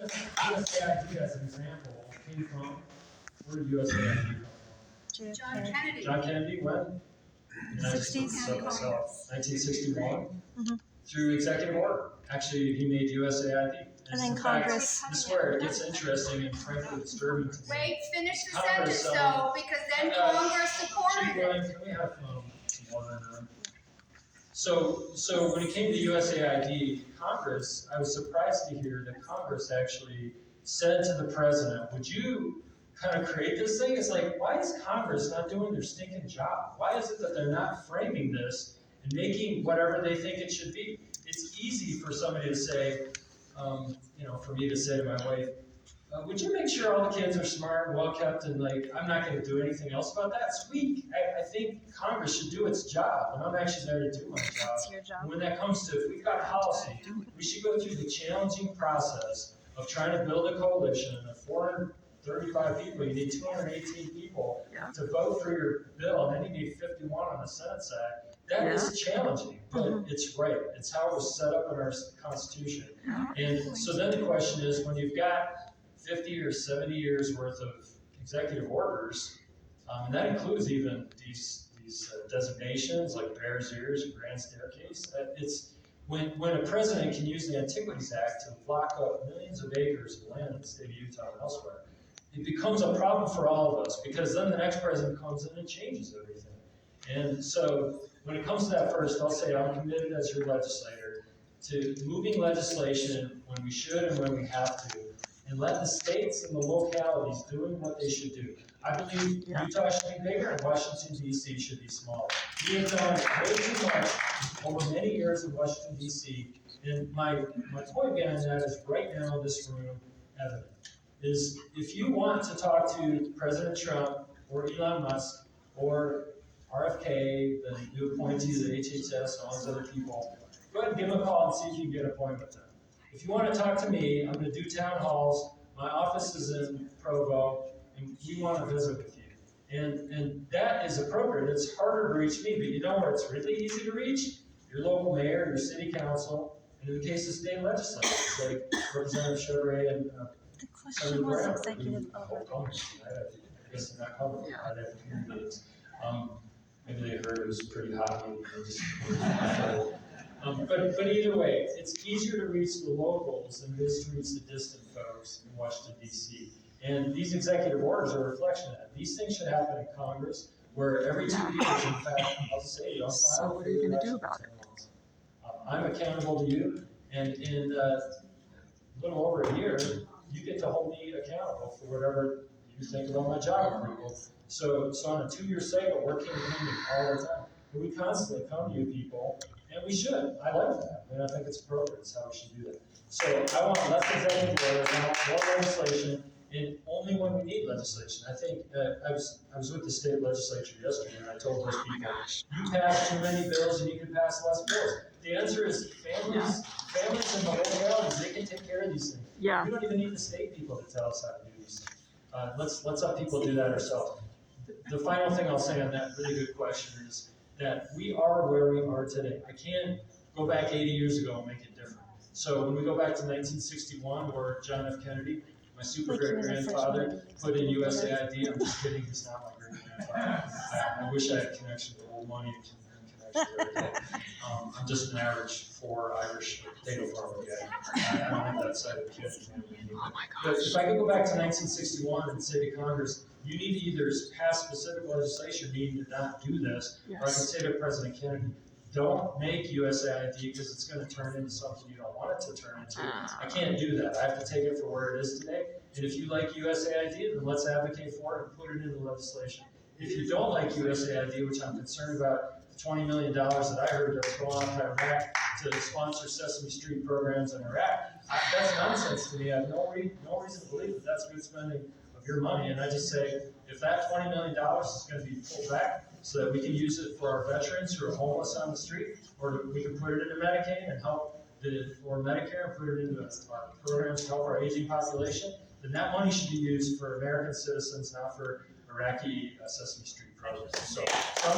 USAID as an example came from, where did USAID come from? John Kennedy. John Kennedy, when? 1961, through executive order. Actually, he made USAID. And then Congress. This is where it gets interesting and frankly disturbing to me. Wait, finish the Congress, sentence though, because then Congress supported Chief it. Williams, can we have some water in the room? So when it came to USAID, Congress, I was surprised to hear that Congress actually said to the president, would you kind of create this thing? It's like, why is Congress not doing their stinking job? Why is it that they're not framing this and making whatever they think it should be? It's easy for somebody to say, for me to say to my wife, would you make sure all the kids are smart and well kept and I'm not going to do anything else about that? It's weak. I think Congress should do its job, and I'm actually there to do my job. It's your job. And when that comes to, if we've got policy, we should go through the challenging process of trying to build a coalition of 435 people. You need 218 people to vote for your bill, and then you need 51 on the Senate side. That is challenging, but it's right. It's how it was set up in our Constitution. And so then the question is, when you've got 50 or 70 years worth of executive orders, and that includes even these designations like Bears Ears and Grand Staircase. It's when a president can use the Antiquities Act to lock up millions of acres of land in the state of Utah and elsewhere, it becomes a problem for all of us, because then the next president comes in and changes everything. And so when it comes to that first, I'll say I'm committed as your legislator to moving legislation when we should and when we have to, and let the states and the localities doing what they should do. I believe Utah should be bigger and Washington, D.C. should be smaller. We have done way too much over many years in Washington, D.C. And my point behind that is right now in this room, evident, is if you want to talk to President Trump or Elon Musk or RFK, the new appointee to the HHS, and all those other people, go ahead and give them a call and see if you can get an appointment with them. If you want to talk to me, I'm going to do town halls. My office is in Provo, and we want to visit with you. And that is appropriate. It's harder to reach me, but you know where it's really easy to reach? Your local mayor, your city council, and in the case of state legislators, like Representative Chevrolet and The question was executive order. I guess they're not coming. I'd have to hear these. Maybe they heard it was pretty hot. And they just but either way, it's easier to reach the locals than it is to reach the distant folks in Washington, D.C. And these executive orders are a reflection of that. These things should happen in Congress, where every 2 years, in fact, I'll just say, So what are you going to do about it? I'm accountable to you, and in a little over a year, you get to hold me accountable for whatever you think about my job approval. So on a 2-year cycle, we're communicating all the time. And we constantly come to you people, and we should. I like that. I mean, I think it's appropriate. It's how we should do that. So I want less executive orders, I want more legislation, and only when we need legislation. I think I was with the state legislature yesterday, and I told those people, you pass too many bills and you can pass less bills. The answer is families in the localities, they can take care of these things. Yeah. We don't even need the state people to tell us how to do these things. Let's let people do that ourselves. The final thing I'll say on that really good question is that we are where we are today. I can't go back 80 years ago and make it different. So when we go back to 1961, where John F. Kennedy, my super great grandfather, put in USAID. I'm just kidding, he's not my great grandfather. I wish I had connection to old money and connection. I'm just an average poor Irish potato farmer guy. I don't have that side of the kid. But if I could go back to 1961 and say to Congress, you need to either pass specific legislation needing to not do this, or I can say to President Kennedy, don't make USAID because it's going to turn into something you don't want it to turn into. I can't do that. I have to take it for where it is today. And if you like USAID, then let's advocate for it and put it into legislation. If you don't like USAID, which I'm concerned about, the $20 million that I heard that's going on to Iraq to sponsor Sesame Street programs in Iraq, that's nonsense to me. I have no reason to believe that that's good spending of your money. And I just say, if that $20 million is going to be pulled back so that we can use it for our veterans who are homeless on the street, or we can put it into Medicaid and help or Medicare and put it into our programs to help our aging population, then that money should be used for American citizens, not for Iraqi Sesame Street programs. So